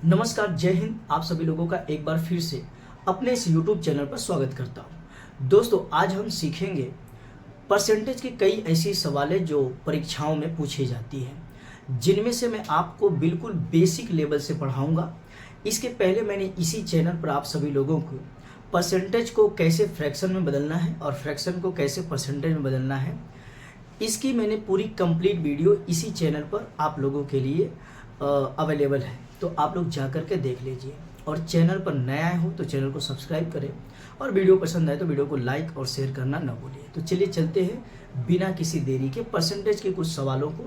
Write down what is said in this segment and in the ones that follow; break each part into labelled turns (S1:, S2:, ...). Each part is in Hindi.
S1: नमस्कार, जय हिंद। आप सभी लोगों का एक बार फिर से अपने इस YouTube चैनल पर स्वागत करता हूं। दोस्तों, आज हम सीखेंगे परसेंटेज के कई ऐसी सवालें जो परीक्षाओं में पूछी जाती हैं, जिनमें से मैं आपको बिल्कुल बेसिक लेवल से पढ़ाऊंगा। इसके पहले मैंने इसी चैनल पर आप सभी लोगों को परसेंटेज को कैसे फ्रैक्शन में बदलना है और फ्रैक्शन को कैसे परसेंटेज में बदलना है, इसकी मैंने पूरी कंप्लीट वीडियो इसी चैनल पर आप लोगों के लिए अवेलेबल है। तो आप लोग जा कर के देख लीजिए, और चैनल पर नया हो तो चैनल को सब्सक्राइब करें, और वीडियो पसंद आए तो वीडियो को लाइक और शेयर करना न भूलिए। तो चलिए चलते हैं बिना किसी देरी के परसेंटेज के कुछ सवालों को,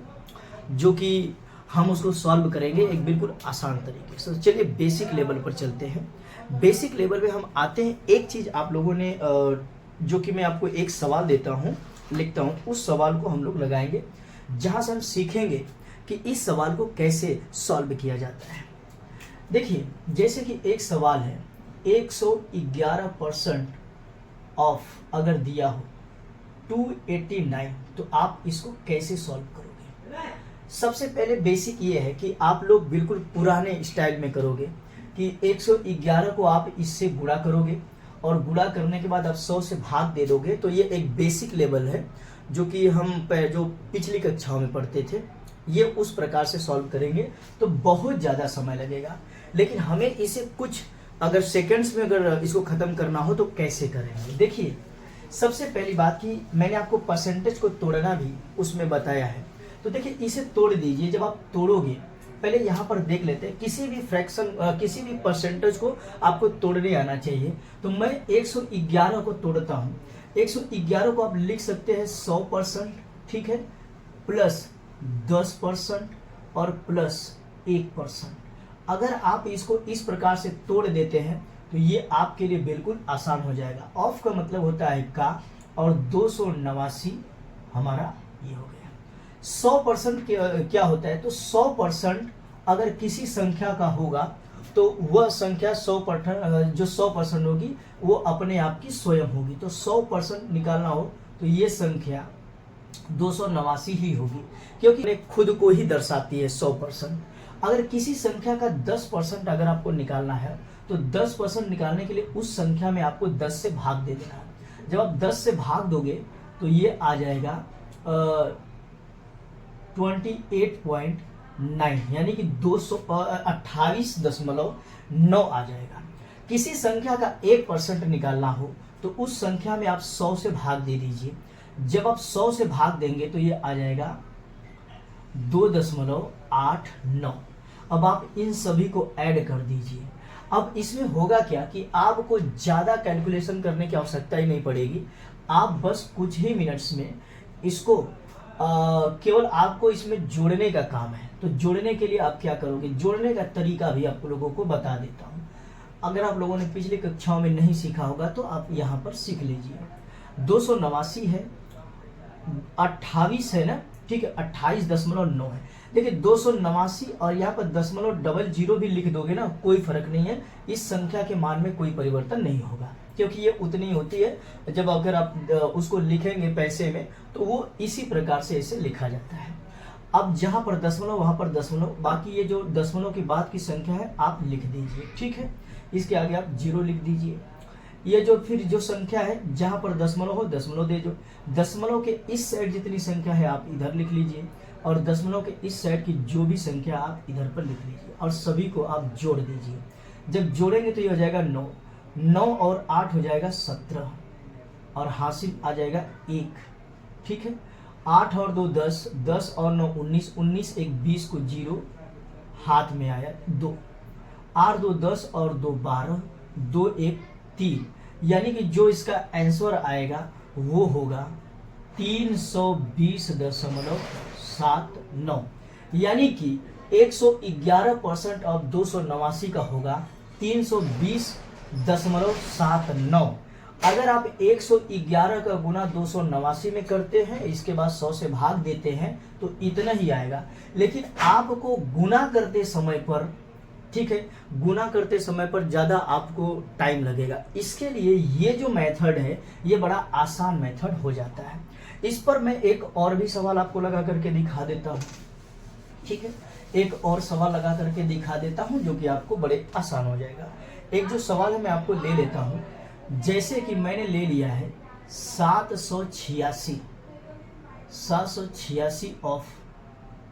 S1: जो कि हम उसको सॉल्व करेंगे एक बिल्कुल आसान तरीके से। तो चलिए बेसिक लेवल पर चलते हैं। बेसिक लेवल पे हम आते हैं। एक चीज़ आप लोगों ने जो कि मैं आपको एक सवाल देता हूँ, लिखता हूँ, उस सवाल को हम लोग लगाएंगे, जहाँ से हम सीखेंगे कि इस सवाल को कैसे सॉल्व किया जाता है। देखिए, जैसे कि एक सवाल है, 111% ऑफ अगर दिया हो 289, तो आप इसको कैसे सॉल्व करोगे। सबसे पहले बेसिक ये है कि आप लोग बिल्कुल पुराने स्टाइल में करोगे कि 111 को आप इससे गुणा करोगे, और गुणा करने के बाद आप 100 से भाग दे दोगे। तो ये एक बेसिक लेवल है जो कि हम जो पिछली कक्षाओं में पढ़ते थे, ये उस प्रकार से सॉल्व करेंगे तो बहुत ज़्यादा समय लगेगा। लेकिन हमें इसे कुछ अगर सेकंड्स में अगर इसको ख़त्म करना हो तो कैसे करेंगे। देखिए, सबसे पहली बात कि मैंने आपको परसेंटेज को तोड़ना भी उसमें बताया है। तो देखिए, इसे तोड़ दीजिए। जब आप तोड़ोगे, पहले यहाँ पर देख लेते हैं, किसी भी फ्रैक्शन किसी भी परसेंटेज को आपको तोड़ने आना चाहिए। तो मैं 111 को तोड़ता हूँ। 111 को आप लिख सकते हैं 100%, ठीक है, प्लस 10% और प्लस 1%। अगर आप इसको इस प्रकार से तोड़ देते हैं तो ये आपके लिए बिल्कुल आसान हो जाएगा। ऑफ का मतलब होता है का, और 289 हमारा ये हो गया। 100% क्या होता है, तो 100% अगर किसी संख्या का होगा तो वह संख्या 100% जो 100% होगी वो अपने आप की स्वयं होगी। तो 100% निकालना हो तो ये संख्या 289 ही होगी, क्योंकि खुद को ही दर्शाती है 100%। अगर किसी संख्या का 10% अगर आपको निकालना है तो 10% निकालने के लिए उस संख्या में आपको 10 से भाग दे देना है। जब आप 10 से भाग दोगे तो ये आ जाएगा 28.9, यानी कि 228.9 आ जाएगा। किसी संख्या का 1% निकालना हो तो उस संख्या में आप 100 से भाग दे दीजिए। जब आप 100 से भाग देंगे तो ये आ जाएगा 2.89। अब आप इन सभी को ऐड कर दीजिए। अब इसमें होगा क्या कि आपको ज़्यादा कैलकुलेशन करने की आवश्यकता ही नहीं पड़ेगी। आप बस कुछ ही मिनट्स में इसको केवल आपको इसमें जोड़ने का काम है। तो जोड़ने के लिए आप क्या करोगे, जोड़ने का तरीका भी आप लोगों को बता देता हूँ। अगर आप लोगों ने पिछली कक्षाओं में नहीं सीखा होगा तो आप यहाँ पर सीख लीजिए। 289 है, 28 है ना, ठीक है, 28.9 है। देखिए, 289 और यहाँ पर 0.00 भी लिख दोगे ना, कोई फर्क नहीं है। इस संख्या के मान में कोई परिवर्तन नहीं होगा, क्योंकि ये उतनी होती है। जब अगर आप उसको लिखेंगे पैसे में तो वो इसी प्रकार से इसे लिखा जाता है। अब जहाँ पर दशमलव वहाँ पर दशमलव, बाकी ये जो दशमलव के बाद की संख्या है आप लिख दीजिए, ठीक है। इसके आगे आप 0 लिख दीजिए। ये जो फिर जो संख्या है जहाँ पर दशमलव हो दशमलव दे दो। दशमलव के इस साइड जितनी संख्या है आप इधर लिख लीजिए, और दशमलव के इस साइड की जो भी संख्या आप इधर पर लिख लीजिए, और सभी को आप जोड़ दीजिए। जब जोड़ेंगे तो ये हो जाएगा 9, 9 और 8 हो जाएगा 17, और हासिल आ जाएगा 1, ठीक है। 8 और 2 10, 10 और 9 19, 19 एक 20 को 0 हाथ में आया 2, 8 2 10 और 2 12, 2 1 3, यानी कि जो इसका आंसर आएगा वो होगा 320.79, यानी कि 111% ऑफ 289 का होगा 320.79। अगर आप 111 का गुना 289 में करते हैं, इसके बाद 100 से भाग देते हैं तो इतना ही आएगा। लेकिन आपको गुना करते समय पर, ठीक है, गुना करते समय पर ज़्यादा आपको टाइम लगेगा। इसके लिए ये जो मेथड है ये बड़ा आसान मेथड हो जाता है। इस पर मैं एक और भी सवाल आपको लगा करके दिखा देता हूँ, ठीक है। एक और सवाल लगा करके दिखा देता हूं जो कि आपको बड़े आसान हो जाएगा। एक जो सवाल है मैं आपको ले लेता हूं, जैसे कि मैंने ले लिया है 786 ऑफ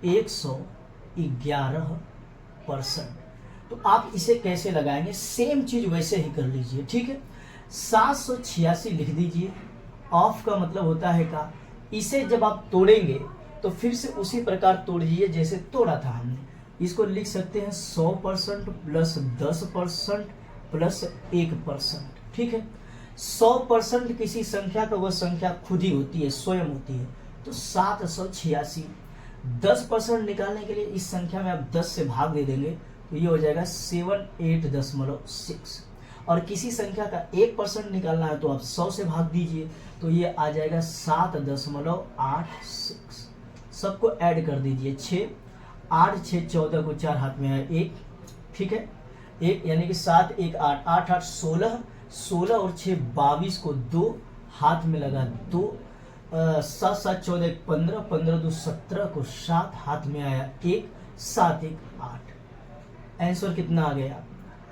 S1: 111%। तो आप इसे कैसे लगाएंगे, सेम चीज वैसे ही कर लीजिए, ठीक है। 786 लिख दीजिए, ऑफ का मतलब होता है का। इसे जब आप तोड़ेंगे तो फिर से उसी प्रकार तोड़िए जैसे तोड़ा था हमने। इसको लिख सकते हैं 100% प्लस 10% प्लस 1%, ठीक है। 100% किसी संख्या का वह संख्या खुद ही होती है, स्वयं होती है, तो 786। 10% निकालने के लिए इस संख्या में आप 10 से भाग दे देंगे तो ये हो जाएगा 78.6। और किसी संख्या का 1% निकालना है तो आप 100 से भाग दीजिए तो ये आ जाएगा 7.86। सबको ऐड कर दीजिए, 6 8 6 14 को 4 हाथ में है 1, ठीक है। 1 यानी कि 7 1 8 8 8 16 16 और 6 22 को 2 हाथ में लगा 2, 7 7 14 15 15 2 17 को 7 हाथ में आया 1, 7 1 8। आंसर कितना आ गया,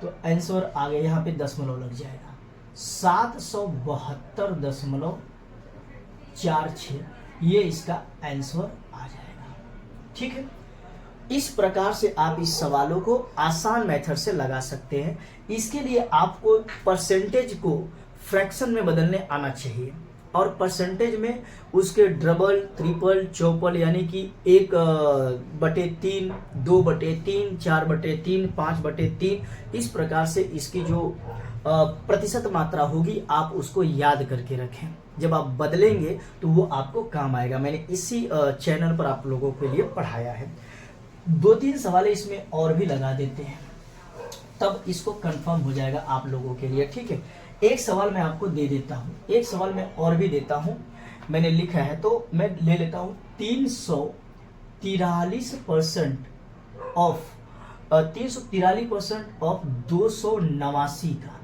S1: तो आंसर आ गया, यहाँ पे दशमलव लग जाएगा 772.46, ये इसका आंसर आ जाएगा, ठीक है। इस प्रकार से आप इस सवालों को आसान मेथड से लगा सकते हैं। इसके लिए आपको परसेंटेज को फ्रैक्शन में बदलने आना चाहिए, और परसेंटेज में उसके डबल ट्रिपल चौपल यानी कि 1/3 2/3 4/3 5/3 इस प्रकार से इसकी जो प्रतिशत मात्रा होगी आप उसको याद करके रखें। जब आप बदलेंगे तो वो आपको काम आएगा। मैंने इसी चैनल पर आप लोगों के लिए पढ़ाया है। 2-3 सवाल इसमें और भी लगा देते हैं, तब इसको कंफर्म हो जाएगा आप लोगों के लिए, ठीक है। एक सवाल मैं आपको दे देता हूं, एक सवाल मैं और भी देता हूं, मैंने लिखा है तो मैं ले लेता हूं 343% ऑफ 289 का,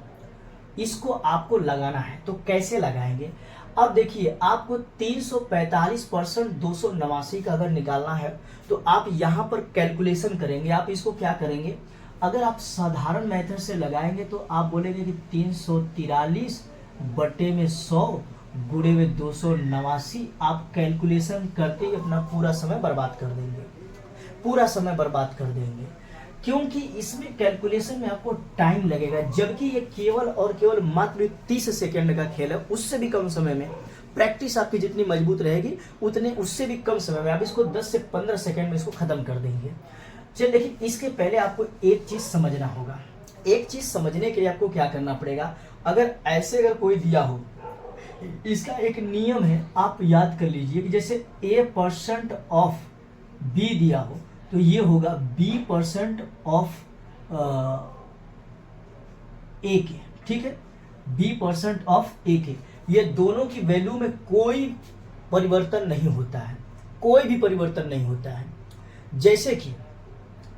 S1: इसको आपको लगाना है। तो कैसे लगाएंगे, अब देखिए आपको 345% 289 का अगर निकालना है तो आप यहां पर कैलकुलेशन करेंगे। आप इसको क्या करेंगे, अगर आप साधारण मेथड से लगाएंगे तो आप बोलेंगे कि 343/100 गुणे में 289। आप कैलकुलेशन करते ही अपना पूरा समय बर्बाद कर देंगे, पूरा समय बर्बाद कर देंगे, क्योंकि इसमें कैलकुलेशन में आपको टाइम लगेगा, जबकि ये केवल और केवल मात्र 30 सेकेंड का खेल है। उससे भी कम समय में प्रैक्टिस आपकी जितनी मजबूत रहेगी उतने उससे भी कम समय में आप इसको 10 से 15 सेकेंड में इसको खत्म कर देंगे। चलिए, लेकिन इसके पहले आपको एक चीज समझना होगा। एक चीज समझने के लिए आपको क्या करना पड़ेगा, अगर ऐसे कोई दिया हो, इसका एक नियम है, आप याद कर लीजिए कि जैसे A% ऑफ B दिया हो तो ये होगा B% ऑफ A के, ठीक है, B% ऑफ A के। ये दोनों की वैल्यू में कोई परिवर्तन नहीं होता है, कोई भी परिवर्तन नहीं होता है। जैसे कि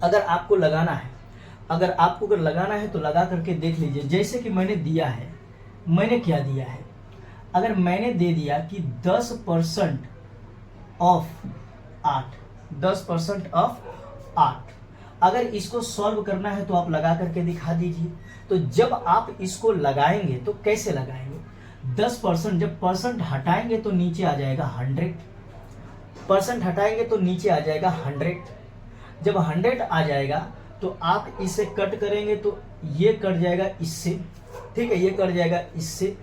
S1: अगर आपको लगाना है, अगर लगाना है तो लगा करके देख लीजिए। जैसे कि मैंने दिया है, मैंने क्या दिया है, अगर मैंने दे दिया कि 10% ऑफ 8, 10% ऑफ 8, अगर इसको सॉल्व करना है तो आप लगा करके दिखा दीजिए। तो जब आप इसको लगाएंगे तो कैसे लगाएंगे, 10% जब परसेंट हटाएंगे तो नीचे आ जाएगा 100, परसेंट हटाएंगे तो नीचे आ जाएगा 100। जब 100 आ जाएगा तो आप इसे कट करेंगे तो ये कट जाएगा इससे, ठीक है, ये कट जाएगा इससे।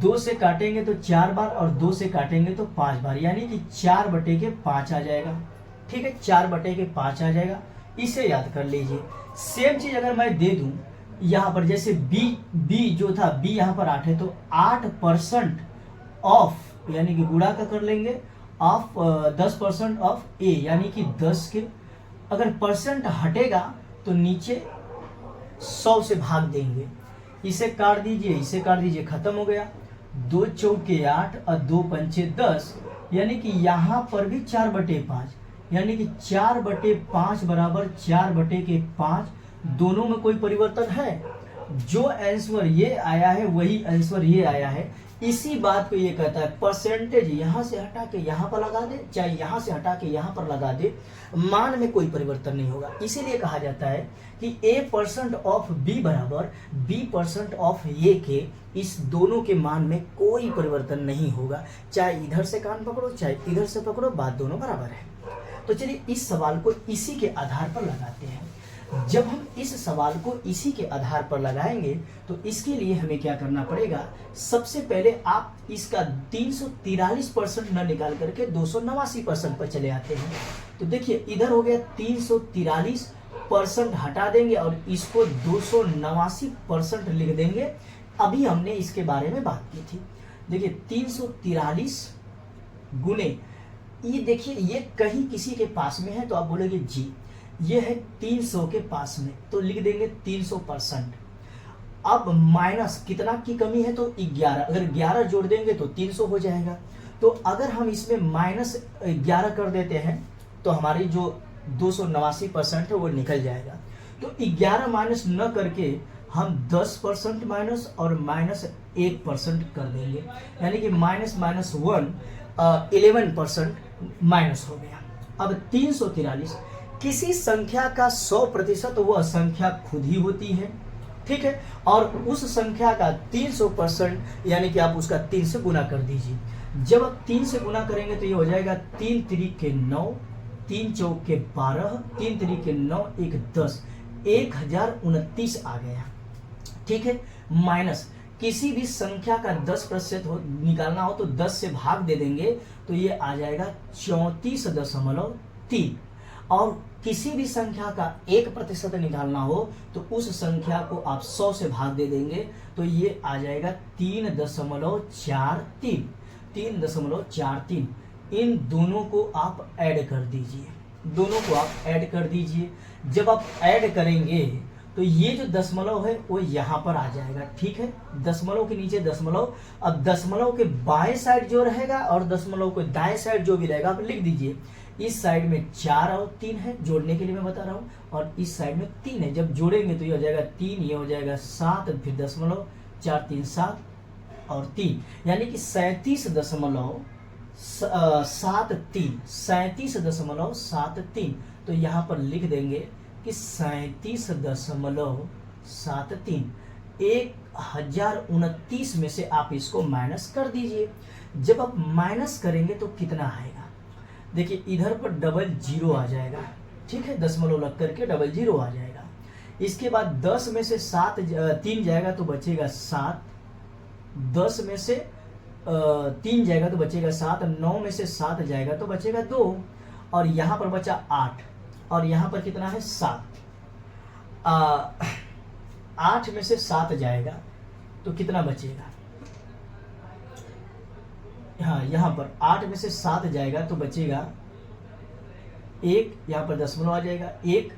S1: 2 से काटेंगे तो 4 बार और 2 से काटेंगे तो 5 बार, यानी कि 4/5 आ जाएगा, ठीक है, 4/5 आ जाएगा। इसे याद कर लीजिए। सेम चीज अगर मैं दे दूं यहाँ पर, जैसे बी जो था, बी यहाँ पर 8 है तो 8% ऑफ, यानी कि गुणा का कर लेंगे, ऑफ 10% ऑफ ए, यानी कि 10 के। अगर परसेंट हटेगा तो नीचे 100 से भाग देंगे। इसे काट दीजिए, इसे काट दीजिए, खत्म हो गया। 2 चौके 8 और 2 पंचे 10, यानी कि यहाँ पर भी 4/5, यानी कि 4/5 बराबर 4/5। दोनों में कोई परिवर्तन है, जो आंसर ये आया है वही आंसर ये आया है। इसी बात को ये कहता है परसेंटेज यहाँ से हटा के यहाँ पर लगा दे, चाहे यहाँ से हटा के यहाँ पर लगा दे, मान में कोई परिवर्तन नहीं होगा। इसीलिए कहा जाता है कि a% ऑफ b बराबर b% ऑफ a के, इस दोनों के मान में कोई परिवर्तन नहीं होगा। चाहे इधर से कान पकड़ो चाहे इधर से पकड़ो, बात दोनों बराबर है। तो चलिए इस सवाल को इसी के आधार पर लगाते हैं। जब हम इस सवाल को इसी के आधार पर लगाएंगे तो इसके लिए हमें क्या करना पड़ेगा, सबसे पहले आप इसका 343% न निकाल करके 289% पर चले आते हैं। तो देखिए इधर हो गया 343% हटा देंगे और इसको 289% लिख देंगे। अभी हमने इसके बारे में बात की थी। देखिए 343 गुने, ये देखिए ये कहीं किसी के पास में है तो आप बोलोगे जी ये है 300 के पास में, तो लिख देंगे 300%। अब माइनस कितना की कमी है तो 11, अगर 11 जोड़ देंगे तो 300 हो जाएगा। तो अगर हम इसमें -11 कर देते हैं तो हमारी जो 289% है वो निकल जाएगा। तो 11 माइनस न करके हम 10% माइनस और -1% कर देंगे, यानी कि -1 माइनस हो गया। अब 343, किसी संख्या का 100% वह संख्या खुद ही होती है, ठीक है, और उस संख्या का 300% यानी कि आप उसका 3 से गुना कर दीजिए। जब आप 3 से गुना करेंगे तो ये हो जाएगा 3 त्रिक के 9, 3 चौक के 12, 3 त्रिक के 9, 1 10, 1029 आ गया, ठीक है। माइनस किसी भी संख्या का 10% निकालना हो तो 10 से भाग दे देंगे तो ये आ जाएगा 34.3, और किसी भी संख्या का 1% निकालना हो तो उस संख्या को आप 100 से भाग दे देंगे तो ये आ जाएगा 3.43। इन दोनों को आप ऐड कर दीजिए, जब आप ऐड करेंगे तो ये जो दशमलव है वो यहाँ पर आ जाएगा, ठीक है। दशमलव के नीचे दशमलव, अब दशमलव के बाएं साइड जो रहेगा और दशमलव के दाएं साइड जो भी रहेगा आप लिख दीजिए। इस साइड में 4 और 3 है, जोड़ने के लिए मैं बता रहा हूँ, और इस साइड में 3 है। जब जोड़ेंगे तो ये हो जाएगा 3, ये हो जाएगा 7, फिर दशमलव, 4 3 7 और 3, यानी कि 37.73। तो यहाँ पर लिख देंगे कि 37.73। 1029 में से आप इसको माइनस कर दीजिए। जब आप माइनस करेंगे तो कितना आएगा, देखिए इधर पर डबल जीरो आ जाएगा, ठीक है, दशमलव लग करके डबल जीरो आ जाएगा। इसके बाद 10 में से 3 जाएगा तो बचेगा 7, 10 में से 3 जाएगा तो बचेगा 7, 9 में से 7 जाएगा तो बचेगा 2, और यहाँ पर बचा 8, और यहाँ पर कितना है 7। 8 में से 7 जाएगा तो कितना बचेगा, हाँ यहाँ पर 8 में से 7 जाएगा तो बचेगा 1, यहाँ पर दशमलव आ जाएगा 1,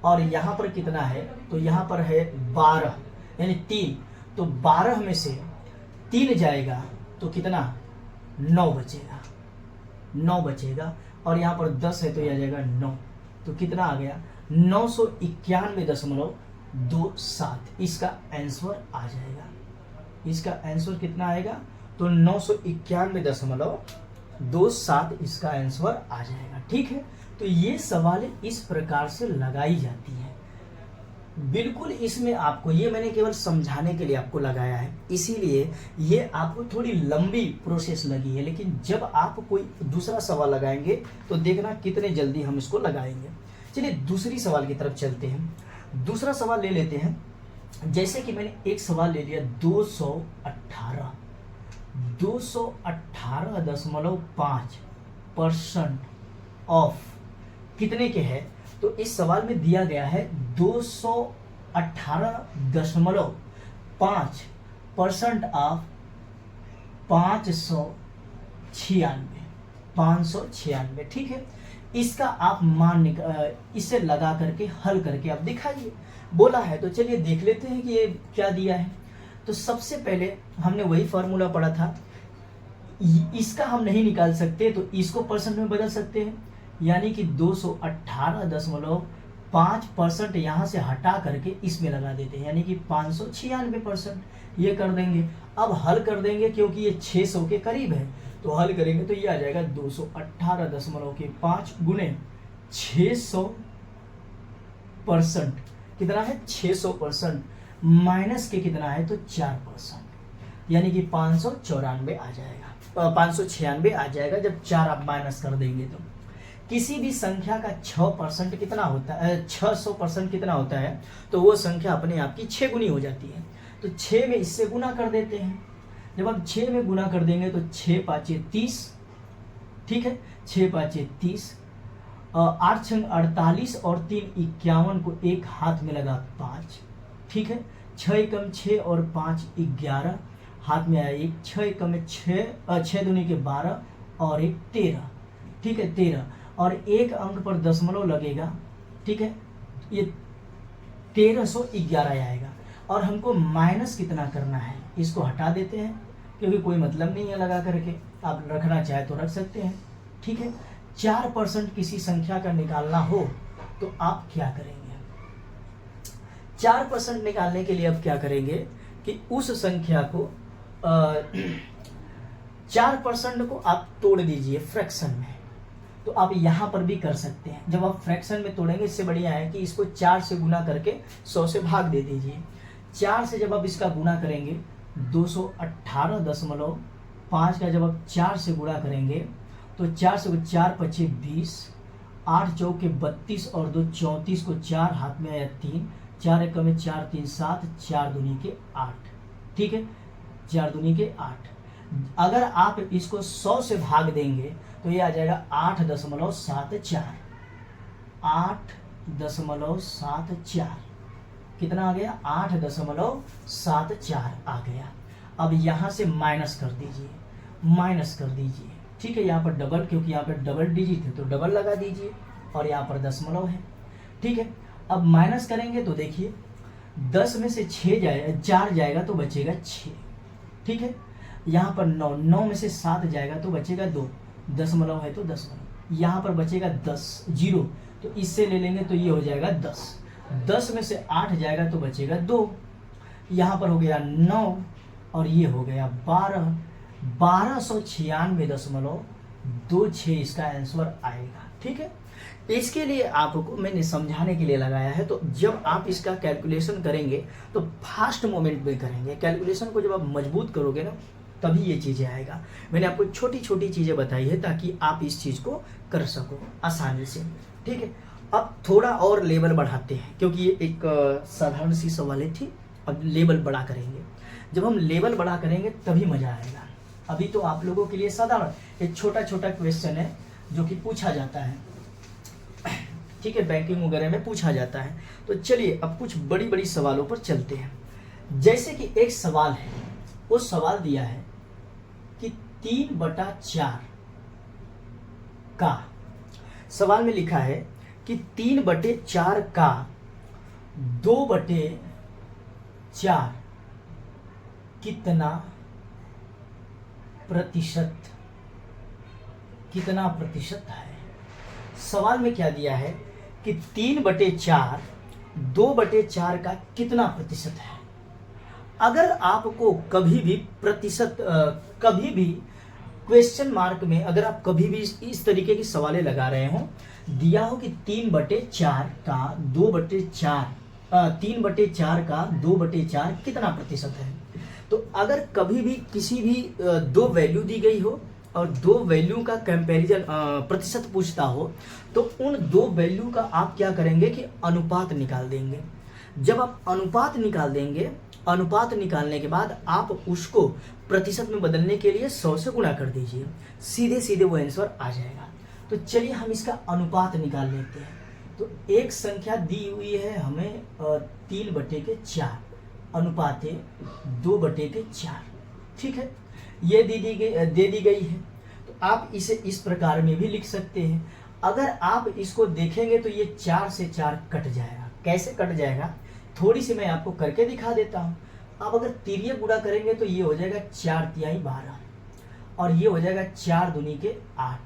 S1: और यहाँ पर कितना है तो यहाँ पर है 12 यानी 3, तो 12 में से 3 जाएगा तो कितना 9 बचेगा, और यहाँ पर 10 है तो यह आ जाएगा 9, तो कितना आ गया 991.27। इसका आंसर आ जाएगा, इसका आंसर कितना आएगा तो 991.27 इसका आंसर आ जाएगा, ठीक है। तो ये सवाल इस प्रकार से लगाई जाती है। बिल्कुल इसमें आपको, ये मैंने केवल समझाने के लिए आपको लगाया है, इसीलिए ये आपको थोड़ी लंबी प्रोसेस लगी है, लेकिन जब आप कोई दूसरा सवाल लगाएंगे तो देखना कितने जल्दी हम इसको लगाएंगे। चलिए दूसरी सवाल की तरफ चलते हैं। दूसरा सवाल ले लेते हैं। जैसे कि मैंने एक सवाल ले लिया 218.5% ऑफ कितने के है, तो इस सवाल में दिया गया है 218.5% ऑफ 596, ठीक है। इसका आप मान इसे लगा करके हल करके आप दिखाइए, बोला है। तो चलिए देख लेते हैं कि ये क्या दिया है। तो सबसे पहले हमने वही फॉर्मूला पढ़ा था, इसका हम नहीं निकाल सकते तो इसको परसेंट में बदल सकते हैं, यानी कि 218.5 5% यहाँ से हटा करके इसमें लगा देते हैं, यानी कि 596% ये कर देंगे। अब हल कर देंगे क्योंकि ये 600 के करीब है, तो हल करेंगे तो ये आ जाएगा 218.5 गुने 600%, कितना है 600%, माइनस के कितना है तो 4%, यानी कि 594 आ जाएगा, 596 आ जाएगा जब 4 आप माइनस कर देंगे तो। किसी भी संख्या का 6% कितना होता है, 600% कितना होता है, तो वो संख्या अपने आप की 6 गुनी हो जाती है। तो 6 में इससे गुना कर देते हैं। जब आप 6 में गुना कर देंगे तो 6 5 30, ठीक है, 6 5 30, 8 6 48 और 3 51 को एक हाथ में लगा 5, ठीक है, 6 एकम 6 और 5 11, हाथ में आया 1, 6 एकम 6 दूनी के 12 और 1 13, ठीक है 13, और एक अंक पर दशमलव लगेगा, ठीक है, ये 1311 आएगा। और हमको माइनस कितना करना है, इसको हटा देते हैं क्योंकि कोई मतलब नहीं है लगा करके, आप रखना चाहे तो रख सकते हैं, ठीक है। 4% किसी संख्या का निकालना हो तो आप क्या करेंगे, 4% निकालने के लिए अब क्या करेंगे कि उस संख्या को 4% को आप तोड़ दीजिए फ्रैक्शन में, तो आप यहाँ पर भी कर सकते हैं। जब आप फ्रैक्शन में तोड़ेंगे, इससे बढ़िया है कि इसको 4 से गुना करके 100 से भाग दे दीजिए। 4 से जब आप इसका गुना करेंगे 218.5 का जब आप 4 से गुणा करेंगे तो 4 से 4 5 20, 8 चौके 32 और 2 34 को 4 हाथ में आया 3, 4 एक में 4 3 7, 4 दूनी के 8, ठीक है, 4 दूनी के 8। अगर आप इसको 100 से भाग देंगे तो ये आ जाएगा 8.74, 8.74 कितना आ गया, 8.74 आ गया। अब यहाँ से माइनस कर दीजिए, माइनस कर दीजिए, ठीक है, यहाँ पर डबल, क्योंकि यहाँ पर डबल डिजिट है तो डबल लगा दीजिए, और यहाँ पर दशमलव है, ठीक है। अब माइनस करेंगे तो देखिए 10 में से 4 जाएगा तो बचेगा 6, ठीक है, यहाँ पर 9 में से 7 जाएगा तो बचेगा 2, दशमलव है तो दशमलव, यहाँ पर बचेगा 10 0, तो इससे ले लेंगे तो ये हो जाएगा 10 में से 8 जाएगा तो बचेगा 2, यहाँ पर हो गया 9 और ये हो गया 1296.26 इसका आंसर आएगा, ठीक है। इसके लिए आपको मैंने समझाने के लिए लगाया है, तो जब आप इसका कैलकुलेशन करेंगे तो फास्ट मोमेंट में करेंगे। कैलकुलेशन को जब आप मजबूत करोगे ना तभी ये चीज़ें आएगा। मैंने आपको छोटी छोटी चीज़ें बताई है ताकि आप इस चीज़ को कर सको आसानी से, ठीक है। अब थोड़ा और लेवल बढ़ाते हैं क्योंकि ये एक साधारण सी सवाल थी, अब लेवल बड़ा करेंगे। जब हम लेवल बड़ा करेंगे तभी मज़ा आएगा। अभी तो आप लोगों के लिए साधारण एक छोटा छोटा क्वेश्चन है जो कि पूछा जाता है, ठीक है, बैंकिंग वगैरह में पूछा जाता है। तो चलिए अब कुछ बड़ी बड़ी सवालों पर चलते हैं। जैसे कि एक सवाल है, वो सवाल दिया है कि 3/4 का, सवाल में लिखा है कि 3/4 का 2/4 कितना प्रतिशत है। सवाल में क्या दिया है कि 3/4 2/4 का कितना प्रतिशत है। अगर आपको कभी भी प्रतिशत, कभी भी क्वेश्चन मार्क में अगर आप कभी भी इस तरीके की सवालें लगा रहे हो, दिया हो कि 3/4 का 2/4, 3/4 का 2/4 कितना प्रतिशत है, तो अगर कभी भी किसी भी दो वैल्यू दी गई हो और दो वैल्यू का कंपैरिजन प्रतिशत पूछता हो, तो उन दो वैल्यू का आप क्या करेंगे कि अनुपात निकाल देंगे। जब आप अनुपात निकाल देंगे, अनुपात निकालने के बाद आप उसको प्रतिशत में बदलने के लिए 100 से गुणा कर दीजिए, सीधे सीधे वो आंसर आ जाएगा। तो चलिए हम इसका अनुपात निकाल लेते हैं। तो एक संख्या दी हुई है हमें 3/4 अनुपात 2/4, ठीक है, ये दे दी गई है। तो आप इसे इस प्रकार में भी लिख सकते हैं। अगर आप इसको देखेंगे तो ये 4 से 4 कट जाएगा। कैसे कट जाएगा, थोड़ी सी मैं आपको करके दिखा देता हूँ। आप अगर तिर्यक गुणा करेंगे तो ये हो जाएगा 4×3 12 और ये हो जाएगा 4 दूनी के 8।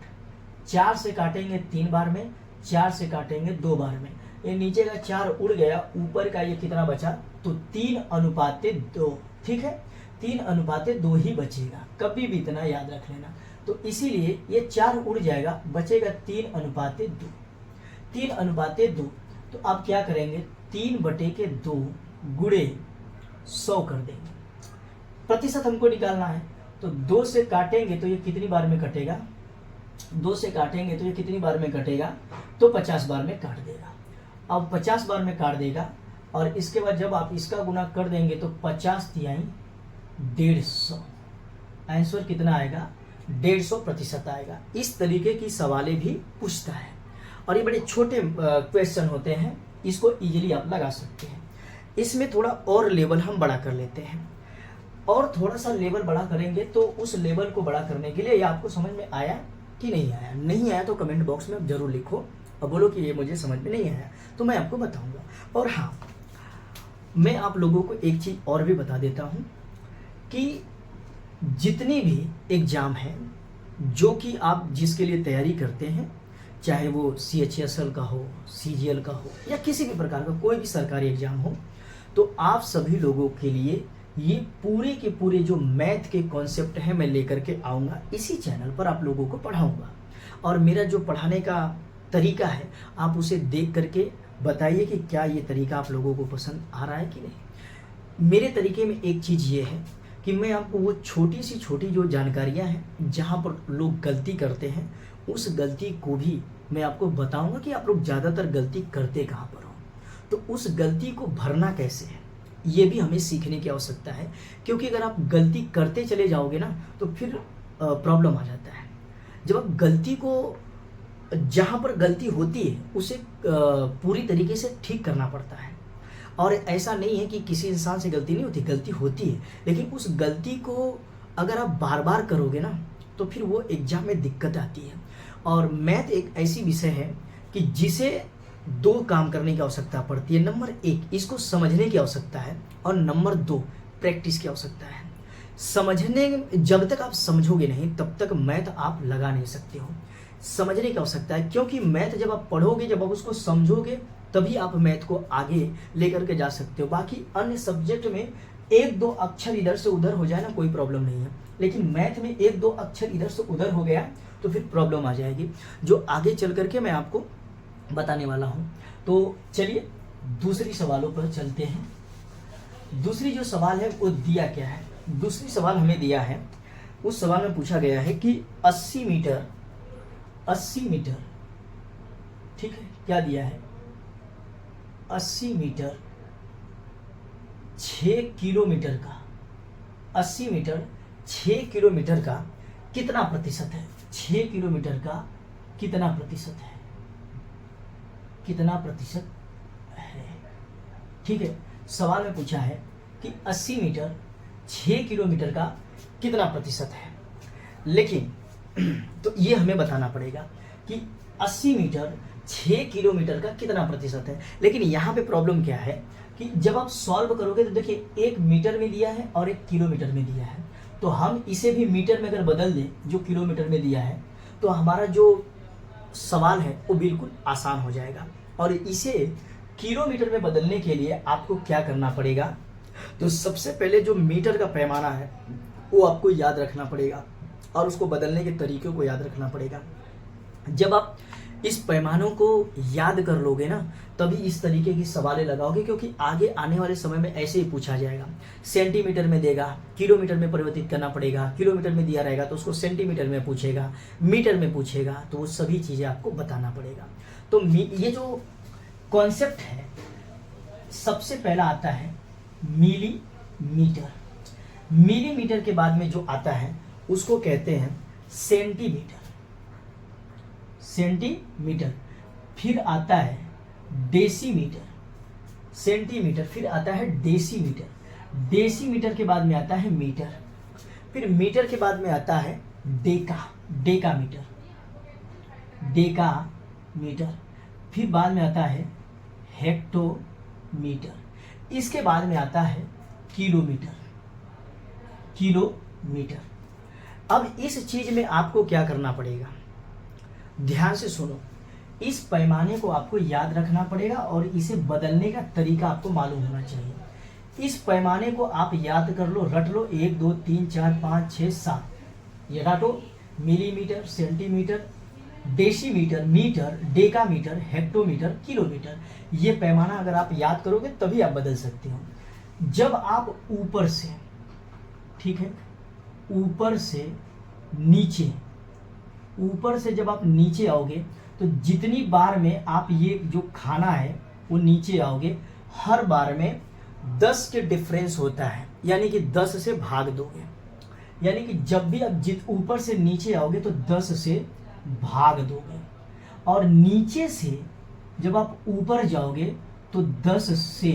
S1: 4 से काटेंगे 3 बार में, 4 से काटेंगे 2 बार में, ये नीचे का 4 उड़ गया, ऊपर का ये कितना बचा, तो 3:2। ठीक है, 3:2 ही बचेगा, कभी भी इतना याद रख लेना। तो इसीलिए ये 4 उड़ जाएगा, बचेगा 3:2। 3:2 तो आप क्या करेंगे, 3/2 गुणे 100 कर देंगे। प्रतिशत हमको निकालना है, तो 2 से काटेंगे तो ये कितनी बार में कटेगा, 2 से काटेंगे तो ये कितनी बार में कटेगा, तो 50 बार में काट देगा। अब 50 बार में काट देगा, और इसके बाद जब आप इसका गुना कर देंगे तो 50 तिहाई 150, आंसर कितना आएगा, 150% आएगा। इस तरीके की सवालें भी पूछता है, और ये बड़े छोटे क्वेश्चन होते हैं, इसको इजीली आप लगा सकते हैं। इसमें थोड़ा और लेवल हम बड़ा कर लेते हैं, और थोड़ा सा लेवल बड़ा करेंगे तो उस लेवल को बड़ा करने के लिए ये आपको समझ में आया कि नहीं आया। नहीं आया तो कमेंट बॉक्स में आप जरूर लिखो और बोलो कि ये मुझे समझ में नहीं आया, तो मैं आपको बताऊंगा। और हाँ, मैं आप लोगों को एक चीज़ और भी बता देता हूँ कि जितनी भी एग्ज़ाम है जो कि आप जिसके लिए तैयारी करते हैं, चाहे वो CHSL का हो, CGL का हो, या किसी भी प्रकार का कोई भी सरकारी एग्ज़ाम हो, तो आप सभी लोगों के लिए ये पूरे के पूरे जो मैथ के कॉन्सेप्ट हैं मैं लेकर के आऊँगा, इसी चैनल पर आप लोगों को पढ़ाऊँगा। और मेरा जो पढ़ाने का तरीका है, आप उसे देख करके बताइए कि क्या ये तरीका आप लोगों को पसंद आ रहा है कि नहीं। मेरे तरीके में एक चीज़ ये है कि मैं आपको वो छोटी सी छोटी जो जानकारियाँ हैं जहाँ पर लोग गलती करते हैं, उस गलती को भी मैं आपको बताऊंगा कि आप लोग ज़्यादातर गलती करते कहाँ पर हो, तो उस गलती को भरना कैसे है ये भी हमें सीखने की आवश्यकता है। क्योंकि अगर आप गलती करते चले जाओगे ना तो फिर प्रॉब्लम आ जाता है। जब आप गलती को, जहाँ पर गलती होती है उसे पूरी तरीके से ठीक करना पड़ता है। और ऐसा नहीं है कि किसी इंसान से गलती नहीं होती, गलती होती है, लेकिन उस गलती को अगर आप बार बार करोगे ना तो फिर वो एग्जाम में दिक्कत आती है। और मैथ एक ऐसी विषय है कि जिसे 2 काम करने की आवश्यकता पड़ती है। नंबर 1 इसको समझने की आवश्यकता है, और नंबर 2 प्रैक्टिस की आवश्यकता है। समझने, जब तक आप समझोगे नहीं तब तक मैथ आप लगा नहीं सकते हो। समझने की आवश्यकता है, क्योंकि मैथ जब आप पढ़ोगे, जब आप उसको समझोगे, तभी आप मैथ को आगे लेकर के जा सकते हो। बाकी अन्य सब्जेक्ट में 1-2 अक्षर इधर से उधर हो जाए ना, कोई प्रॉब्लम नहीं है, लेकिन मैथ में 1-2 अक्षर इधर से उधर हो गया तो फिर प्रॉब्लम आ जाएगी, जो आगे चल करके मैं आपको बताने वाला हूँ। तो चलिए दूसरी सवालों पर चलते हैं। दूसरी जो सवाल है वो दिया क्या है, दूसरी सवाल हमें दिया है, उस सवाल में पूछा गया है कि 80 मीटर, ठीक है, क्या दिया है, 80 मीटर 6 किलोमीटर का, 80 मीटर 6 किलोमीटर का कितना प्रतिशत है, 6 किलोमीटर का कितना प्रतिशत है, कितना प्रतिशत है। ठीक है, सवाल में पूछा है कि 80 मीटर 6 किलोमीटर का कितना प्रतिशत है। लेकिन तो ये हमें बताना पड़ेगा कि 80 मीटर 6 किलोमीटर का कितना प्रतिशत है। लेकिन यहाँ पे प्रॉब्लम क्या है कि जब आप सॉल्व करोगे तो देखिए 1 मीटर में दिया है और 1 किलोमीटर में दिया है, तो हम इसे भी मीटर में अगर बदल दें जो किलोमीटर में दिया है, तो हमारा जो सवाल है वो बिल्कुल आसान हो जाएगा। और इसे किलोमीटर में बदलने के लिए आपको क्या करना पड़ेगा, तो सबसे पहले जो मीटर का पैमाना है वो आपको याद रखना पड़ेगा, और उसको बदलने के तरीक़ों को याद रखना पड़ेगा। जब आप इस पैमानों को याद कर लोगे ना, तभी इस तरीके की सवालें लगाओगे, क्योंकि आगे आने वाले समय में ऐसे ही पूछा जाएगा। सेंटीमीटर में देगा, किलोमीटर में परिवर्तित करना पड़ेगा, किलोमीटर में दिया रहेगा तो उसको सेंटीमीटर में पूछेगा, मीटर में पूछेगा, तो वो सभी चीज़ें आपको बताना पड़ेगा। तो ये जो कॉन्सेप्ट है, सबसे पहला आता है मिलीमीटर। मिलीमीटर के बाद में जो आता है उसको कहते हैं सेंटीमीटर, सेंटीमीटर। फिर आता है डेसीमीटर, सेंटीमीटर। फिर आता है डेसीमीटर, डेसीमीटर के बाद में आता है मीटर। फिर मीटर के बाद में आता है डेकामीटर, डेकामीटर। फिर बाद में आता है हेक्टोमीटर। इसके बाद में आता है किलोमीटर, किलोमीटर। अब इस चीज में आपको क्या करना पड़ेगा, ध्यान से सुनो। इस पैमाने को आपको याद रखना पड़ेगा और इसे बदलने का तरीका आपको मालूम होना चाहिए। इस पैमाने को आप याद कर लो, रट लो, 1 2 3 4 5 6 7, ये रटो। Millimetre, centimetre, decimetre, metre, decametre, hectometre, kilometre, ये पैमाना अगर आप याद करोगे तभी आप बदल सकते हो। जब आप ऊपर से, ठीक है, ऊपर से नीचे, ऊपर से जब आप नीचे आओगे तो जितनी बार में आप ये जो खाना है वो नीचे आओगे, हर बार में 10 के डिफरेंस होता है, यानी कि 10 से भाग दोगे। यानी कि जब भी आप ऊपर से नीचे आओगे तो 10 से भाग दोगे, और नीचे से जब आप ऊपर जाओगे तो 10 से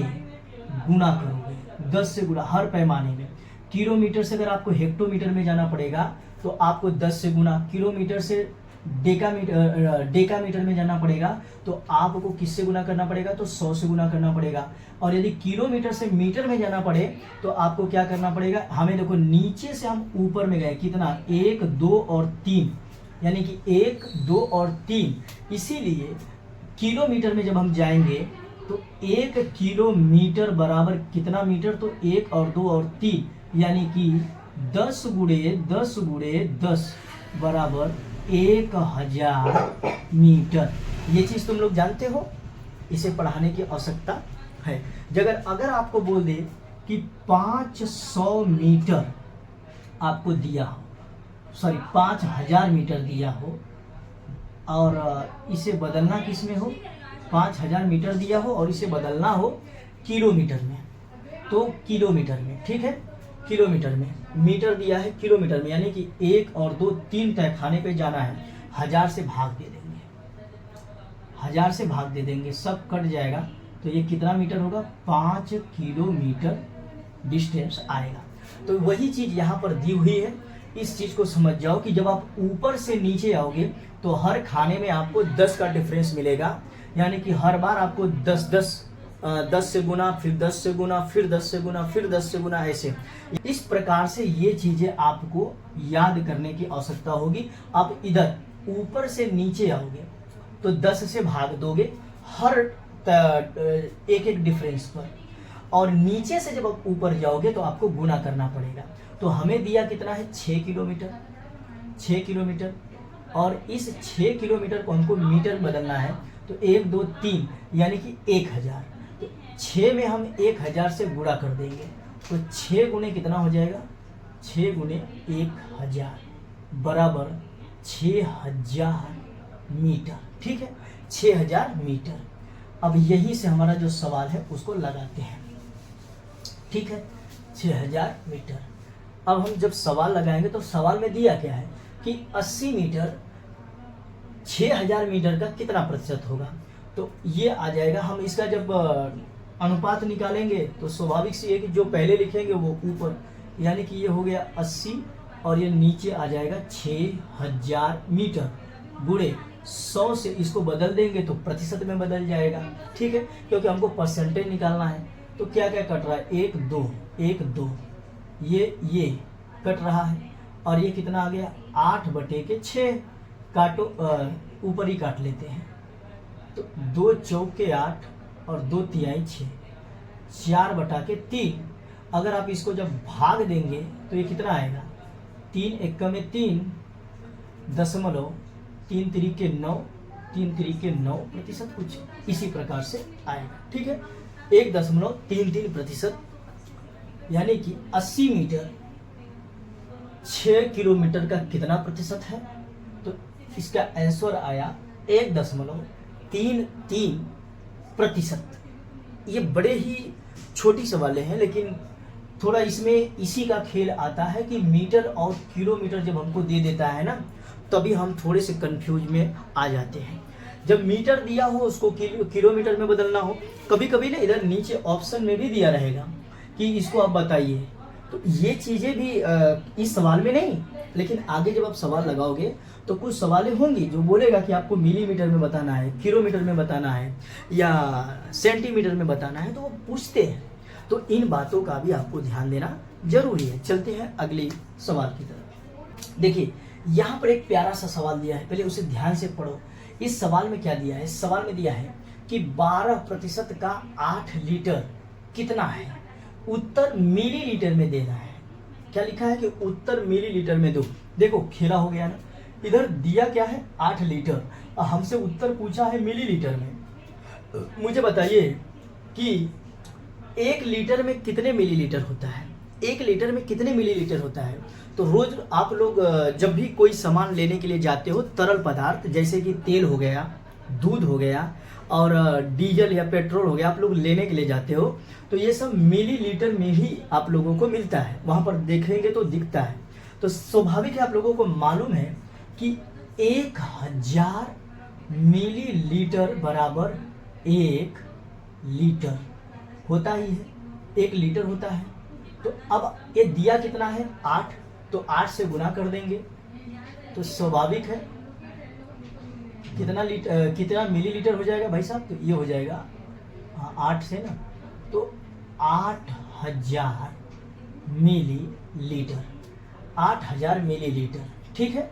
S1: गुना करोगे, 10 से गुना हर पैमाने में। किलोमीटर से अगर आपको हेक्टोमीटर में जाना पड़ेगा तो आपको 10 से गुना, किलोमीटर से डेकामीटर में जाना पड़ेगा तो आपको किससे गुना करना पड़ेगा, तो 100 से गुना करना पड़ेगा। और यदि किलोमीटर से मीटर में जाना पड़े तो आपको क्या करना पड़ेगा, हमें देखो नीचे से हम ऊपर में गए कितना, 1 2 और 3, यानी कि 1 2 और 3, इसीलिए किलोमीटर में जब हम जाएंगे तो 1 किलोमीटर बराबर कितना मीटर, तो 1 और 2 और 3, यानी कि 10 गुणे 10 गुणे 10 बराबर 1000 मीटर। ये चीज़ तुम लोग जानते हो, इसे पढ़ाने की आवश्यकता है। अगर आपको बोल दे कि 500 मीटर आपको दिया हो, सॉरी 5000 मीटर दिया हो, और इसे बदलना किस में हो, 5000 मीटर दिया हो और इसे बदलना हो किलोमीटर में, तो किलोमीटर में, ठीक है, किलोमीटर में, मीटर दिया है किलोमीटर में, यानी कि 1 और 2 3 तय खाने पे जाना है, 1000 से भाग दे देंगे, 1000 से भाग दे देंगे, सब कट जाएगा, तो ये कितना मीटर होगा, 5 किलोमीटर डिस्टेंस आएगा। तो वही चीज़ यहाँ पर दी हुई है। इस चीज़ को समझ जाओ कि जब आप ऊपर से नीचे आओगे तो हर खाने में आपको 10 का डिफरेंस मिलेगा, यानी कि हर बार आपको 10 से गुना, फिर 10 से गुना, फिर 10 से गुना, फिर 10 से गुना, ऐसे। इस प्रकार से ये चीज़ें आपको याद करने की आवश्यकता होगी। आप इधर ऊपर से नीचे आओगे तो 10 से भाग दोगे हर एक डिफरेंस पर, और नीचे से जब आप ऊपर जाओगे तो आपको गुना करना पड़ेगा। तो हमें दिया कितना है, 6 किलोमीटर, 6 किलोमीटर, और इस 6 किलोमीटर को हमको मीटर बदलना है, तो 1 2 3 यानी कि 1000, तो 6 में हम 1000 से गुणा कर देंगे, तो 6 गुने कितना हो जाएगा, 6 गुने 1000 बराबर 6000 मीटर, ठीक है, 6000 मीटर। अब यहीं से हमारा जो सवाल है उसको लगाते हैं, ठीक है, 6000 मीटर। अब हम जब सवाल लगाएंगे तो सवाल में दिया क्या है कि 80 मीटर 6000 मीटर का कितना प्रतिशत होगा, तो ये आ जाएगा। हम इसका जब अनुपात निकालेंगे तो स्वाभाविक सी है कि जो पहले लिखेंगे वो ऊपर, यानी कि ये हो गया 80 और ये नीचे आ जाएगा 6000 मीटर गुणे 100 से इसको बदल देंगे तो प्रतिशत में बदल जाएगा, ठीक है, क्योंकि हमको परसेंटेज निकालना है। तो क्या क्या कट रहा है, 1 2 1 2, ये कट रहा है, और ये कितना आ गया, 8/6, काटो, ऊपर ही काट लेते हैं, तो 2 चौके 8 और 2 तिहाई 6, 4/3। अगर आप इसको जब भाग देंगे तो ये कितना आएगा, 3 एकम में 3 दशमलव 3 तिरिके 9, 3 तिरिके 9%, कुछ इसी प्रकार से आएगा, ठीक है, 1.33%, यानी कि 80 मीटर 6 किलोमीटर का कितना प्रतिशत है, तो इसका आंसर आया 1.33%। ये बड़े ही छोटी सवालें हैं, लेकिन थोड़ा इसमें इसी का खेल आता है कि मीटर और किलोमीटर जब हमको दे देता है ना, तभी हम थोड़े से कंफ्यूज में आ जाते हैं। जब मीटर दिया हो उसको किलोमीटर में बदलना हो, कभी कभी ना इधर नीचे ऑप्शन में भी दिया रहेगा कि इसको आप बताइए, तो ये चीज़ें भी इस सवाल में नहीं, लेकिन आगे जब आप सवाल लगाओगे तो कुछ सवालें होंगी जो बोलेगा कि आपको मिलीमीटर में बताना है, किलोमीटर में बताना है, या सेंटीमीटर में बताना है, तो वो पूछते हैं। तो इन बातों का भी आपको ध्यान देना जरूरी है। चलते हैं अगले सवाल की तरफ। देखिए यहाँ पर एक प्यारा सा सवाल दिया है, पहले उसे ध्यान से पढ़ो। इस सवाल में क्या दिया है, इस सवाल में दिया है कि 12% का 8 लीटर कितना है, उत्तर मिलीलीटर में देना है। क्या लिखा है कि उत्तर मिलीलीटर में दो। देखो खेला हो गया ना, इधर दिया क्या है 8 लीटर और हमसे उत्तर पूछा है मिलीलीटर में। मुझे बताइए कि 1 लीटर में कितने मिलीलीटर होता है, 1 लीटर में कितने मिलीलीटर होता है। तो रोज आप लोग जब भी कोई सामान लेने के लिए जाते हो, तरल पदार्थ जैसे कि तेल हो गया, दूध हो गया और डीजल या पेट्रोल हो गया, आप लोग लेने के लिए जाते हो तो ये सब मिलीलीटर में ही आप लोगों को मिलता है, वहाँ पर देखेंगे तो दिखता है। तो स्वाभाविक है आप लोगों को मालूम है कि 1000 मिलीलीटर बराबर 1 लीटर होता ही है, 1 लीटर होता है। तो अब ये दिया कितना है 8, तो 8 से गुना कर देंगे तो स्वाभाविक है कितना मिलीलीटर हो जाएगा भाई साहब, तो ये हो जाएगा 8 से ना, तो 8000 मिलीलीटर, 8000 मिलीलीटर, ठीक है,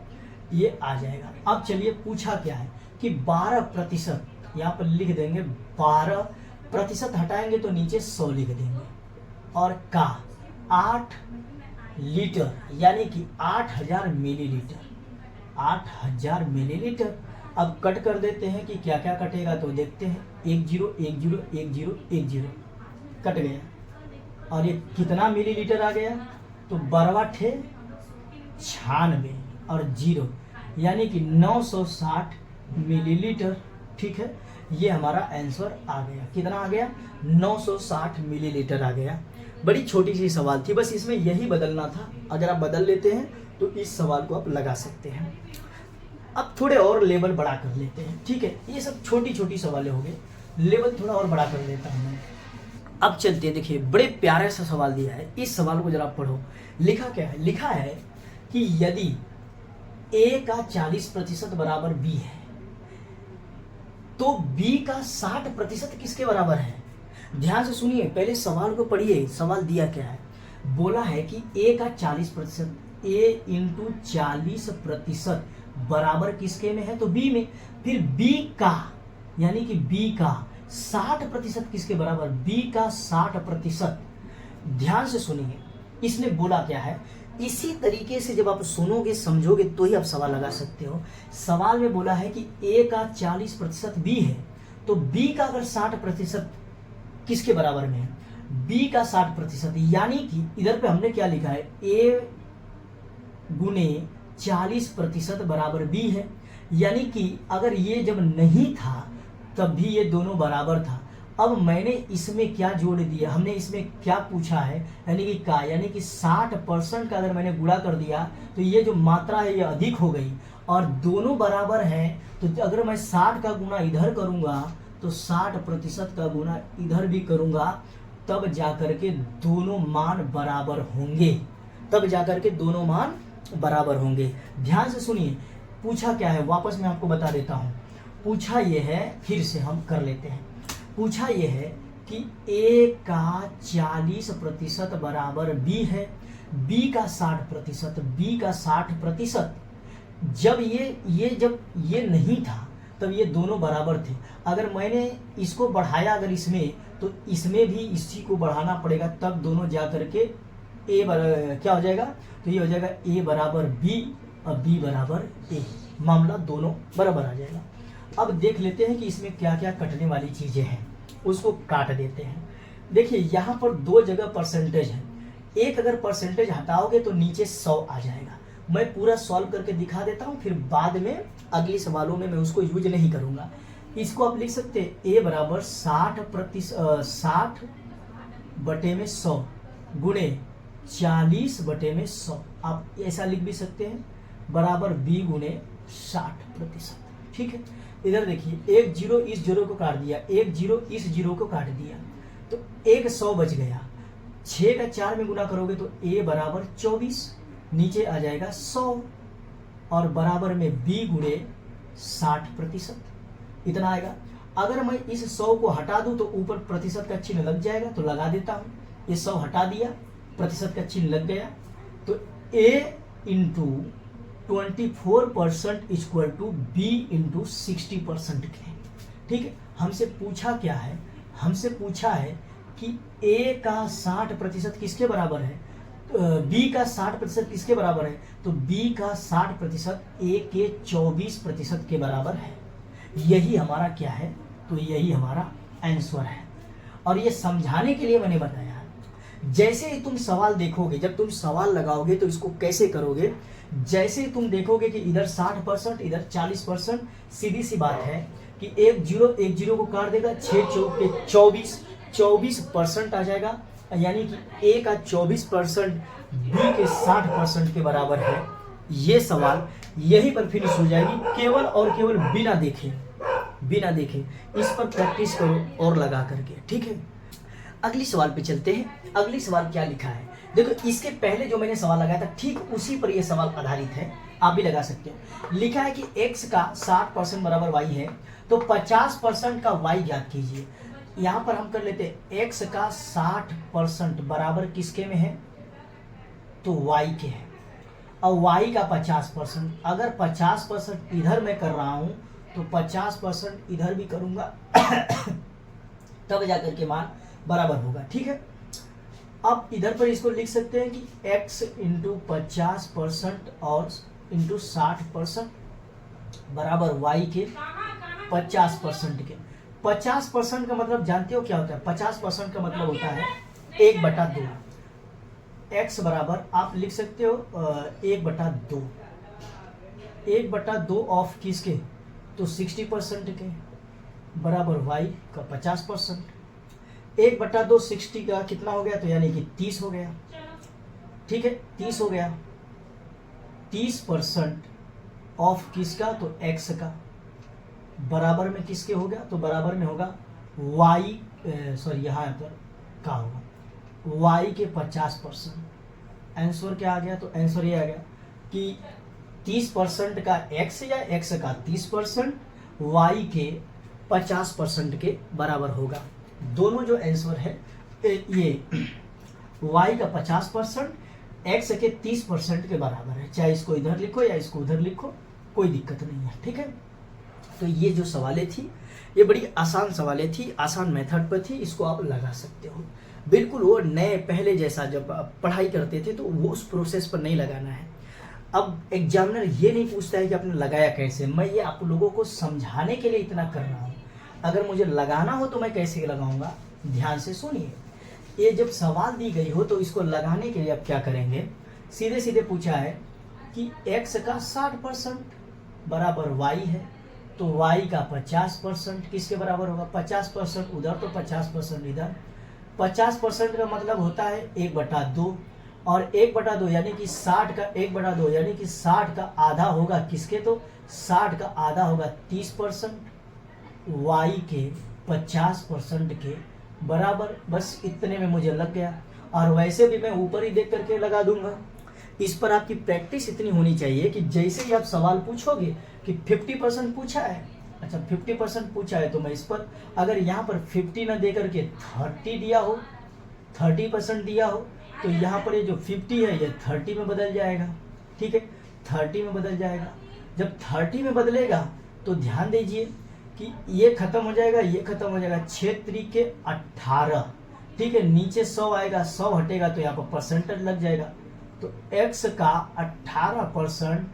S1: ये आ जाएगा। अब चलिए पूछा क्या है कि 12%, यहाँ पर लिख देंगे 12%, हटाएंगे तो नीचे 100 लिख देंगे, और का 8 लीटर यानी कि 8000 मिलीलीटर, 8000 मिलीलीटर। अब कट कर देते हैं कि क्या क्या कटेगा, तो देखते हैं 1 0 1 0 1 0 1 0 कट गया, और ये कितना मिलीलीटर आ गया, तो 12 96 और 0 यानी कि 960 मिलीलीटर, ठीक है। ये हमारा आंसर आ गया, कितना आ गया 960 मिलीलीटर आ गया। बड़ी छोटी सी सवाल थी, बस इसमें यही बदलना था। अगर आप बदल लेते हैं तो इस सवाल को आप लगा सकते हैं। अब थोड़े और लेवल बढ़ा कर लेते हैं, ठीक है, ये सब छोटी छोटी सवालें हो गए, लेवल थोड़ा और बढ़ा कर लेता हूँ मैं। अब चलते हैं, देखिए बड़े प्यारे सा सवाल दिया है, इस सवाल को जरा पढ़ो। लिखा क्या है, लिखा है कि यदि a का 40% बराबर b है तो b का 60% किसके बराबर है। ध्यान से सुनिए, पहले सवाल को पढ़िए। सवाल दिया क्या है, बोला है कि a का 40%, a इंटू 40% बराबर किसके में है, तो b में। फिर b का यानी कि b का 60% किसके बराबर, b का 60%। ध्यान से सुनिए, इसने बोला क्या है, इसी तरीके से जब आप सुनोगे समझोगे तो ही आप सवाल लगा सकते हो। सवाल में बोला है कि a का 40% b है, तो b का अगर 60% किसके बराबर में है, b का 60%, यानी कि इधर पे हमने क्या लिखा है, a गुने 40% बराबर b है। यानी कि अगर ये जब नहीं था तब भी ये दोनों बराबर था। अब मैंने इसमें क्या जोड़ दिया, हमने इसमें क्या पूछा है, यानी कि का, यानी कि 60% का अगर मैंने गुणा कर दिया तो ये जो मात्रा है ये अधिक हो गई, और दोनों बराबर हैं। तो अगर मैं 60 का गुणा इधर करूंगा तो 60% का गुणा इधर भी करूंगा, तब जाकर के दोनों मान बराबर होंगे, तब जाकर के दोनों मान बराबर होंगे। ध्यान से सुनिए, पूछा क्या है, वापस मैं आपको बता देता हूं। पूछा ये है, फिर से हम कर लेते हैं। पूछा ये है कि a का 40% बराबर b है, b का 60%, b का 60%। जब ये नहीं था तब ये दोनों बराबर थे। अगर मैंने इसको बढ़ाया अगर इसमें, तो इसमें भी इसी को बढ़ाना पड़ेगा, तब दोनों जा करके क्या हो जाएगा, तो ये हो जाएगा a बराबर b और b बराबर a, मामला दोनों बराबर आ जाएगा। अब देख लेते हैं कि इसमें क्या क्या कटने वाली चीजें हैं, उसको काट देते हैं। देखिए यहाँ पर 2 जगह परसेंटेज है, एक अगर परसेंटेज हटाओगे तो नीचे 100 आ जाएगा। मैं पूरा सॉल्व करके दिखा देता हूँ, फिर बाद में अगले सवालों में मैं उसको यूज नहीं करूंगा। इसको आप लिख सकते हैं a बराबर 60 बटे में 100 गुणे 40 बटे में 100, आप ऐसा लिख भी सकते हैं, बराबर b गुणे 60%, ठीक है। इधर देखिए, एक 0 इस 0 को काट दिया, एक 0 इस 0 को काट दिया, तो एक 100 बच गया। 6 का 4 में गुना करोगे तो a बराबर 24, नीचे आ जाएगा 100, और बराबर में b गुणे 60%, इतना आएगा। अगर मैं इस 100 को हटा दूं तो ऊपर प्रतिशत का चिन्ह लग जाएगा, तो लगा देता हूं। ये 100 हटा दिया, प्रतिशत का चिन्ह लग गया, तो a into 24% equal to B into 60% के। ठीक है, हमसे पूछा क्या है, हमसे पूछा है कि ए का 60% किसके बराबर है, बी का 60% किसके बराबर है, तो बी का 60% ए के 24% के बराबर है। यही हमारा क्या है, तो यही हमारा आंसर है। और ये समझाने के लिए मैंने बताया, जैसे ही तुम सवाल देखोगे, जब तुम सवाल लगाओगे तो इसको कैसे करोगे, जैसे ही तुम देखोगे कि इधर 60% इधर 40%, सीधी सी बात है कि एक जीरो को काट देगा, 6 चौक के 24% आ जाएगा, यानी कि ए का 24% बी के 60% के बराबर है। ये सवाल यहीं पर फिनिश हो जाएगी, केवल और केवल बिना देखे। इस पर प्रैक्टिस करो और लगा करके। ठीक है, अगली सवाल पे चलते हैं। अगली सवाल क्या लिखा है, देखो इसके पहले जो मैंने सवाल लगाया था ठीक उसी पर यह सवाल आधारित है, आप भी लगा सकते हो। लिखा है कि x का 60% बराबर y है, तो 50% का y ज्ञात कीजिए। यहाँ पर हम कर लेते हैं x का 60% बराबर किसके में है, तो y के है, और y का 50%, अगर 50% इधर मैं कर रहा हूं तो 50% इधर भी करूंगा तब जाकर के मान बराबर होगा। ठीक है, अब इधर पर इसको लिख सकते हैं कि x इंटू 50% और इंटू 60% बराबर y के 50% के। 50% का मतलब जानते हो क्या होता है, 50% का मतलब होता है 1/2। x बराबर आप लिख सकते हो 1/2, 1/2 ऑफ किसके, तो 60% के बराबर y का 50%। 1/2 60 का कितना हो गया, तो यानी कि 30 हो गया। ठीक है, 30 हो गया। 30% ऑफ किसका, तो x का, बराबर में किसके हो गया, तो बराबर में होगा y, सॉरी यहाँ पर का होगा y के 50%। आंसर क्या आ गया, तो आंसर ये आ गया कि 30% का x या x का 30% y के 50% के बराबर होगा। दोनों जो आंसर है ये y का 50% x के 30% के बराबर है, चाहे इसको इधर लिखो या इसको उधर लिखो, कोई दिक्कत नहीं है। ठीक है, तो ये जो सवालें थी ये बड़ी आसान सवालें थी, आसान मेथड पर थी, इसको आप लगा सकते हो। बिल्कुल वो नए पहले जैसा जब आप पढ़ाई करते थे तो वो उस प्रोसेस पर नहीं लगाना है। अब एग्जामिनर ये नहीं पूछता है कि आपने लगाया कैसे, मैं ये आप लोगों को समझाने के लिए इतना कर रहा हूँ। अगर मुझे लगाना हो तो मैं कैसे लगाऊंगा, ध्यान से सुनिए। ये जब सवाल दी गई हो तो इसको लगाने के लिए आप क्या करेंगे, सीधे सीधे पूछा है कि x का 60% बराबर y है, तो y का 50% किसके बराबर होगा, 50% उधर तो 50% इधर। 50% का मतलब होता है 1/2, और 1/2 यानी कि 60 का 1/2 यानी कि 60 का आधा होगा किसके, तो 60 का आधा होगा 30%, y के 50% के बराबर। बस इतने में मुझे लग गया, और वैसे भी मैं ऊपर ही देख करके लगा दूंगा। इस पर आपकी प्रैक्टिस इतनी होनी चाहिए कि जैसे ही आप सवाल पूछोगे कि 50% पूछा है, अच्छा 50% पूछा है, तो मैं इस पर अगर यहाँ पर 50 ना दे करके 30 दिया हो, 30% दिया हो, तो यहाँ पर ये जो 50 है ये 30 में बदल जाएगा। ठीक है, 30 में बदल जाएगा। जब 30 में बदलेगा तो ध्यान दीजिए कि ये खत्म हो जाएगा, ये खत्म हो जाएगा, 6 त्रिके 18। ठीक है, नीचे 100 आएगा, 100 हटेगा तो यहाँ पर परसेंटेज लग जाएगा। तो x का 18%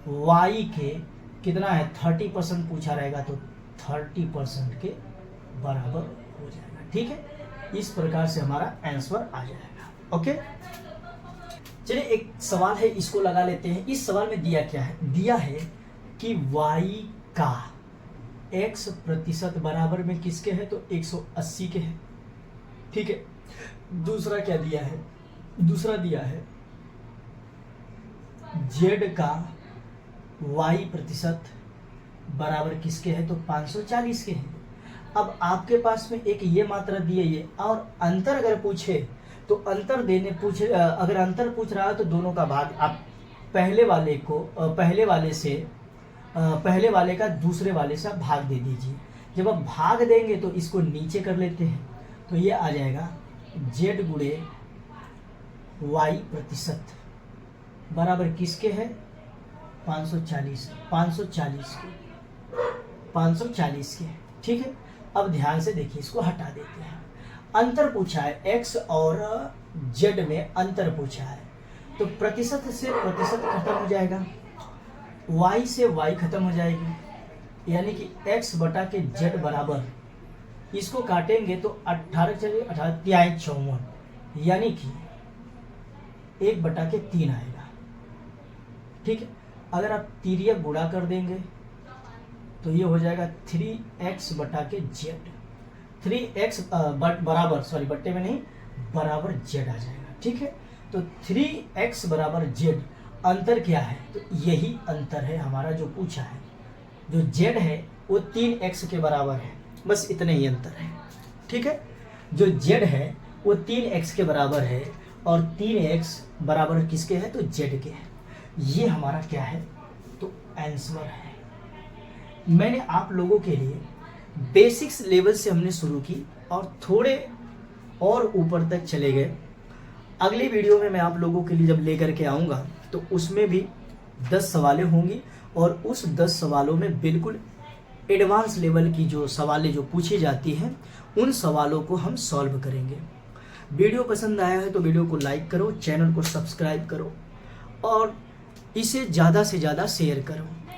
S1: y के कितना है 30% पूछा रहेगा, तो 30% के बराबर हो जाएगा। ठीक है, इस प्रकार से हमारा आंसर आ जाएगा। ओके, चलिए एक सवाल है इसको लगा लेते हैं। इस सवाल में दिया क्या है, दिया है कि y का x% बराबर में किसके है, तो 180 के है। ठीक है, दूसरा क्या दिया है, दूसरा दिया है z का y% बराबर किसके है, तो 540 के है। अब आपके पास में एक ये मात्रा दी है ये, और अंतर अगर पूछे तो अंतर देने पूछे, अगर अंतर पूछ रहा है तो दोनों का भाग आप पहले वाले को पहले वाले का दूसरे वाले से आप भाग दे दीजिए। जब आप भाग देंगे तो इसको नीचे कर लेते हैं, तो ये आ जाएगा z गुणे y% बराबर किसके है, 540 के, ठीक है। अब ध्यान से देखिए, इसको हटा देते हैं। अंतर पूछा है, एक्स और जेड में अंतर पूछा है, तो प्रतिशत से प्रतिशत खत्म हो जाएगा, y से y खत्म हो जाएगी, यानी कि x बटा के z बराबर, इसको काटेंगे तो 18 चलिए 18 54, यानी कि 1 बटा के 3 आएगा, ठीक है। अगर आप तिर्यक गुणा कर देंगे तो ये हो जाएगा 3x बटा के z, 3x बराबर, सॉरी बट्टे में नहीं, बराबर z आ जाएगा, ठीक है। तो 3x बराबर z, अंतर क्या है, तो यही अंतर है हमारा जो पूछा है। जो z है वो 3x के बराबर है, बस इतने ही अंतर है, ठीक है। जो z है वो 3x के बराबर है और 3x बराबर किसके है, तो z के है। ये हमारा क्या है, तो आंसर है। मैंने आप लोगों के लिए बेसिक्स लेवल से हमने शुरू की और थोड़े और ऊपर तक चले गए। अगली वीडियो में मैं आप लोगों के लिए जब लेकर के आऊँगा तो उसमें भी 10 सवालें होंगी और उस 10 सवालों में बिल्कुल एडवांस लेवल की जो सवालें जो पूछी जाती हैं उन सवालों को हम सॉल्व करेंगे। वीडियो पसंद आया है तो वीडियो को लाइक करो, चैनल को सब्सक्राइब करो और इसे ज़्यादा से ज़्यादा शेयर करो।